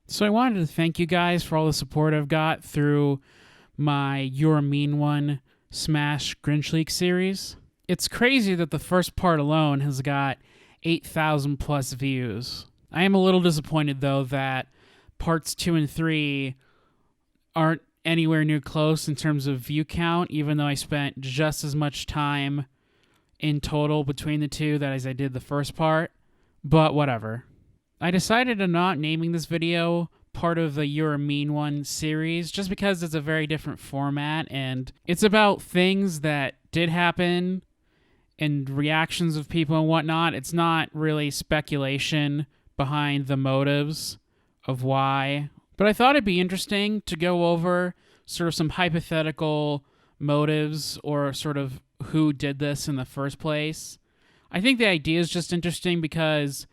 So I wanted to thank you guys for all the support I've got through my You're a Mean One Smash Grinch Leak series. It's crazy that the first part alone has got 8,000 plus views. I am a little disappointed though that parts 2 and 3 aren't anywhere near close in terms of view count, even though I spent just as much time in total between the two that as I did the first part. But whatever. I decided to not naming this video part of the You're a Mean One series just because it's a very different format and it's about things that did happen and reactions of people and whatnot. It's not really speculation behind the motives of why. But I thought it'd be interesting to go over sort of some hypothetical motives or sort of who did this in the first place. I think the idea is just interesting because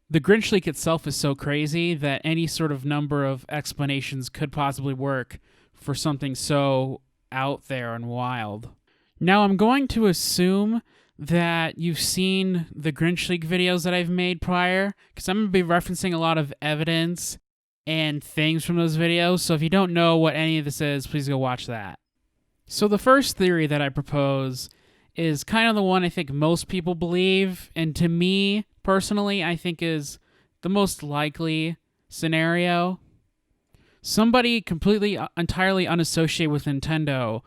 the Grinch leak itself is so crazy that any sort of number of explanations could possibly work for something so out there and wild. Now, I'm going to assume that you've seen the Grinch leak videos that I've made prior, because I'm going to be referencing a lot of evidence and things from those videos, so if you don't know what any of this is, please go watch that. So the first theory that I propose is kind of the one I think most people believe, and to me, personally, I think is the most likely scenario. Somebody completely, entirely unassociated with Nintendo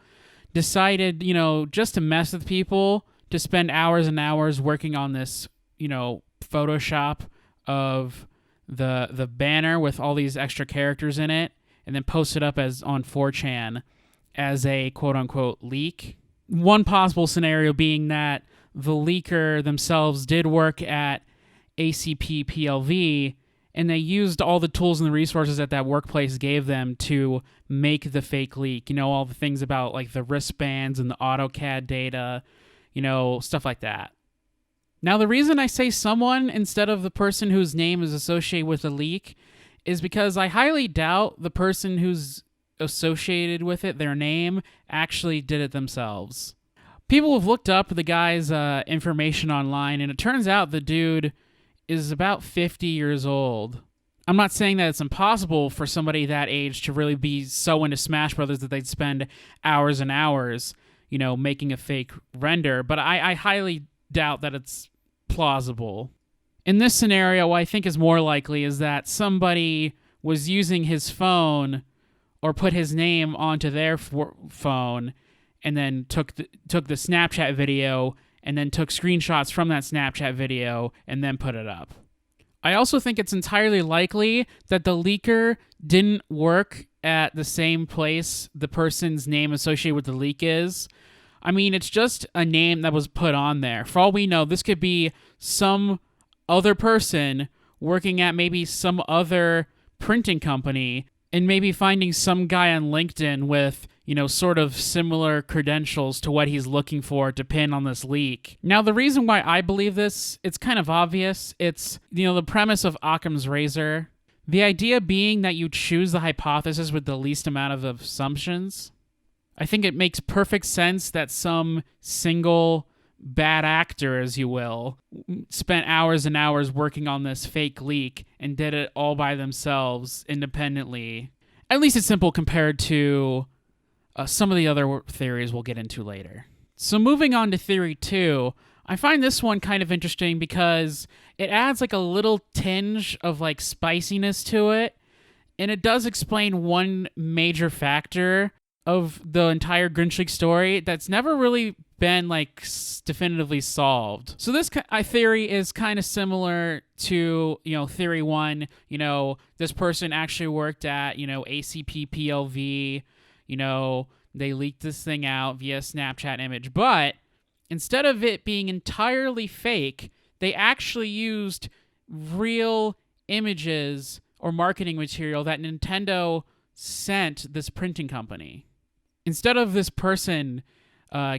decided, just to mess with people, to spend hours and hours working on this, Photoshop of the banner with all these extra characters in it, and then post it up as on 4chan as a quote-unquote leak. One possible scenario being that the leaker themselves did work at ACP PLV, and they used all the tools and the resources that workplace gave them to make the fake leak. All the things about like the wristbands and the AutoCAD data, stuff like that. Now, the reason I say someone instead of the person whose name is associated with the leak is because I highly doubt the person who's associated with it, their name, actually did it themselves. People have looked up the guy's information online, and it turns out the dude is about 50 years old. I'm not saying that it's impossible for somebody that age to really be so into Smash Brothers that they'd spend hours and hours, making a fake render, but I highly doubt that it's plausible. In this scenario, what I think is more likely is that somebody was using his phone or put his name onto their phone and then took the Snapchat video and then took screenshots from that Snapchat video and then put it up. I also think it's entirely likely that the leaker didn't work at the same place the person's name associated with the leak is. I mean, it's just a name that was put on there. For all we know, this could be some other person working at maybe some other printing company and maybe finding some guy on LinkedIn with, sort of similar credentials to what he's looking for to pin on this leak. Now, the reason why I believe this, it's kind of obvious. It's, the premise of Occam's razor. The idea being that you choose the hypothesis with the least amount of assumptions. I think it makes perfect sense that some single bad actor, as you will, spent hours and hours working on this fake leak and did it all by themselves independently. At least it's simple compared to some of the other theories we'll get into later. So moving on to theory 2, I find this one kind of interesting because it adds like a little tinge of like spiciness to it, and it does explain one major factor of the entire Grinch leak story that's never really been like definitively solved. So this theory is kind of similar to, theory 1, this person actually worked at, ACP PLV, they leaked this thing out via Snapchat image, but instead of it being entirely fake, they actually used real images or marketing material that Nintendo sent this printing company. Instead of this person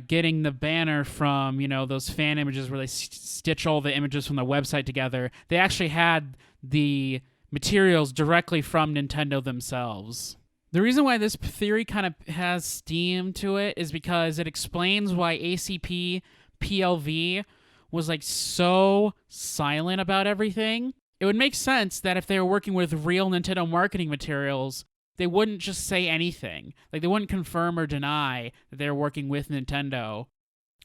getting the banner from, those fan images where they stitch all the images from the website together, they actually had the materials directly from Nintendo themselves. The reason why this theory kind of has steam to it is because it explains why ACP PLV was like so silent about everything. It would make sense that if they were working with real Nintendo marketing materials, they wouldn't just say anything. Like, they wouldn't confirm or deny that they were working with Nintendo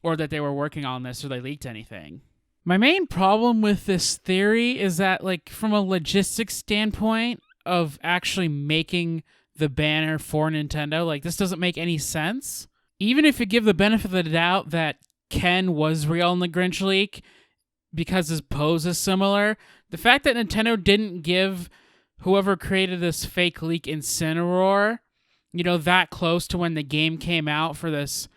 or that they were working on this or they leaked anything. My main problem with this theory is that, like, from a logistics standpoint of actually making the banner for Nintendo, like, this doesn't make any sense. Even if you give the benefit of the doubt that Ken was real in the Grinch leak because his pose is similar, the fact that Nintendo didn't give whoever created this fake leak Incineroar, that close to when the game came out for this,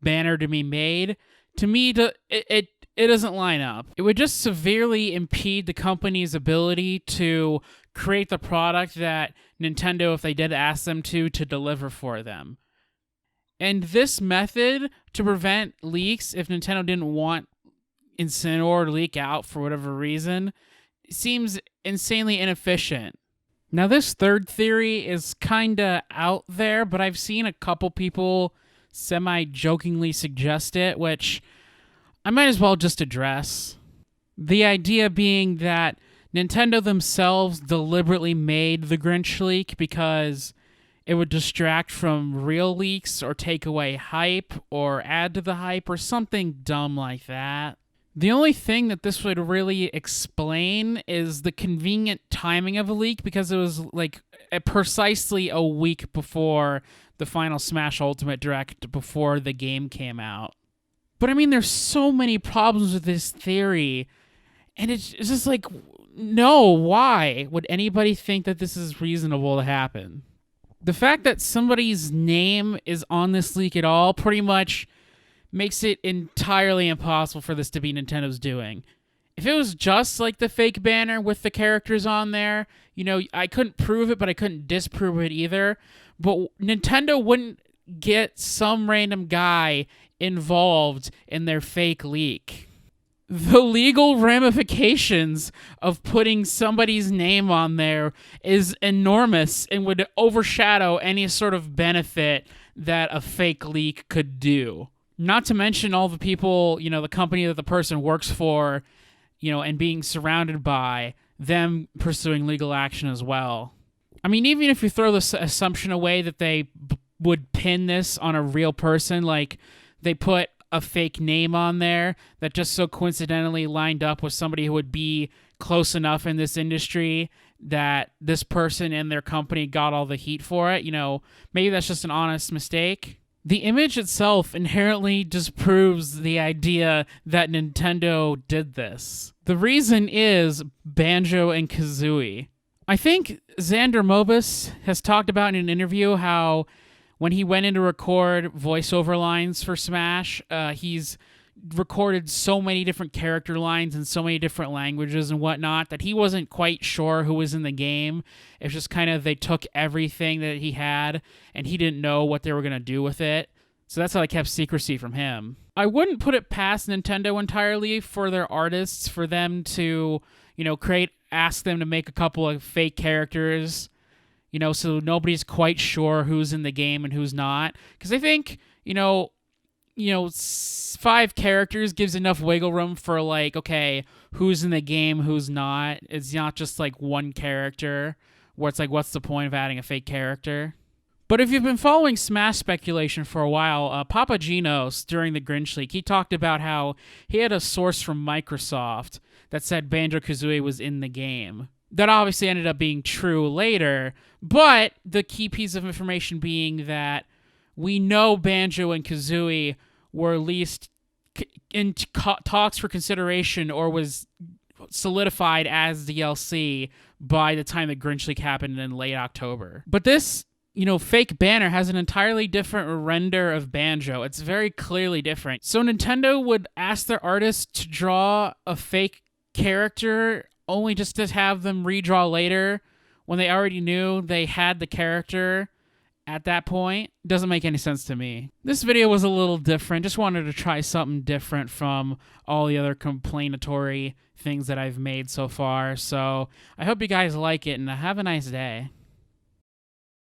banner to be made, to me, it doesn't line up. It would just severely impede the company's ability to create the product that Nintendo, if they did ask them to deliver for them. And this method to prevent leaks, if Nintendo didn't want Incineroar to leak out for whatever reason, seems insanely inefficient. Now, this third theory is kinda out there, but I've seen a couple people semi-jokingly suggest it, which I might as well just address. The idea being that Nintendo themselves deliberately made the Grinch leak because it would distract from real leaks or take away hype or add to the hype or something dumb like that. The only thing that this would really explain is the convenient timing of a leak, because it was like precisely a week before the final Smash Ultimate Direct, before the game came out. But I mean, there's so many problems with this theory, and it's just like, no, why would anybody think that this is reasonable to happen? The fact that somebody's name is on this leak at all pretty much makes it entirely impossible for this to be Nintendo's doing. If it was just like the fake banner with the characters on there, I couldn't prove it, but I couldn't disprove it either. But Nintendo wouldn't get some random guy involved in their fake leak. The legal ramifications of putting somebody's name on there is enormous and would overshadow any sort of benefit that a fake leak could do. Not to mention all the people, the company that the person works for, and being surrounded by them pursuing legal action as well. I mean, even if you throw this assumption away that they would pin this on a real person, like they put a fake name on there that just so coincidentally lined up with somebody who would be close enough in this industry that this person and their company got all the heat for it, maybe that's just an honest mistake. The image itself inherently disproves the idea that Nintendo did this. The reason is Banjo and Kazooie. I think Xander Mobus has talked about in an interview how when he went in to record voiceover lines for Smash, he's recorded so many different character lines in so many different languages and whatnot that he wasn't quite sure who was in the game. It's just kind of they took everything that he had and he didn't know what they were going to do with it. So that's how they kept secrecy from him. I wouldn't put it past Nintendo entirely for their artists, for them to, ask them to make a couple of fake characters, so nobody's quite sure who's in the game and who's not. Because I think, 5 characters gives enough wiggle room for, like, okay, who's in the game, who's not. It's not just, like, one character where it's like, what's the point of adding a fake character? But if you've been following Smash speculation for a while, Papa Genos, during the Grinch leak, he talked about how he had a source from Microsoft that said Banjo-Kazooie was in the game. That obviously ended up being true later, but the key piece of information being that we know Banjo and Kazooie were at least in talks for consideration or was solidified as DLC by the time the Grinch leak happened in late October. But this, fake banner has an entirely different render of Banjo. It's very clearly different. So Nintendo would ask their artists to draw a fake character only just to have them redraw later when they already knew they had the character at that point. Doesn't make any sense to me. This video was a little different. Just wanted to try something different from all the other complainatory things that I've made so far. So I hope you guys like it and have a nice day.